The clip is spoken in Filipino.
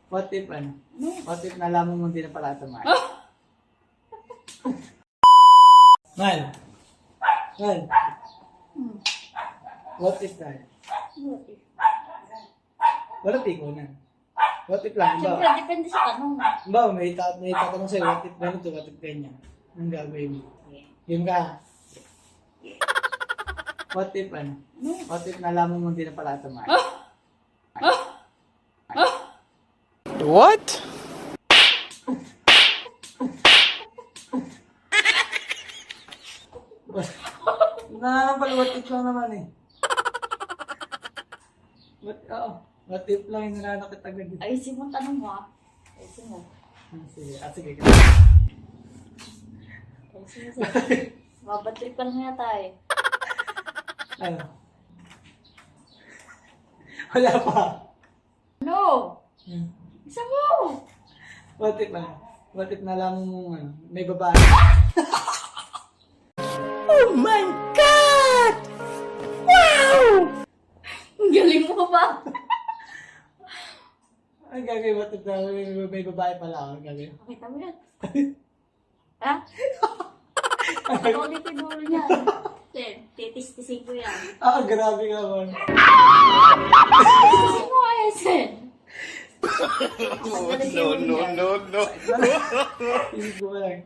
What if ano? No. What if nalaman mo hindi na pala ito, Mal? Mal! Mal! Hmm. What if tayo? What if? What if ikaw na? What if lang, Siyempre, ba? depende sa tanong. Ba, may tatanong sa'yo, what if ganito, what if ganyan? Anong gagawin mo? Game ka. What if ano? No. What if nalaman mo hindi na pala ito, Mal? What? What if lang naman eh. What if lang yung nananakit agad eh. Ayusin mo ang tanong mo, ah. Ayusin mo. Sige, sige. Ayusin mo siya. Mabatrip ka lang yata eh. Ano? Wala pa. No! Hmm. Isa mo! What if ano? What if nalaman mo ano? May babae. Oh my God! Wow! Ang galing mo ba? Ang gagawin, what if may babae pala ako? Ang gagawin. Pakita mo yan. Ha? Ako ulit yung dulo niyan. Sen, titis-tisin ko yan. Grabe ka man. Titis mo kaya, Sen. No. Hindi ko lang.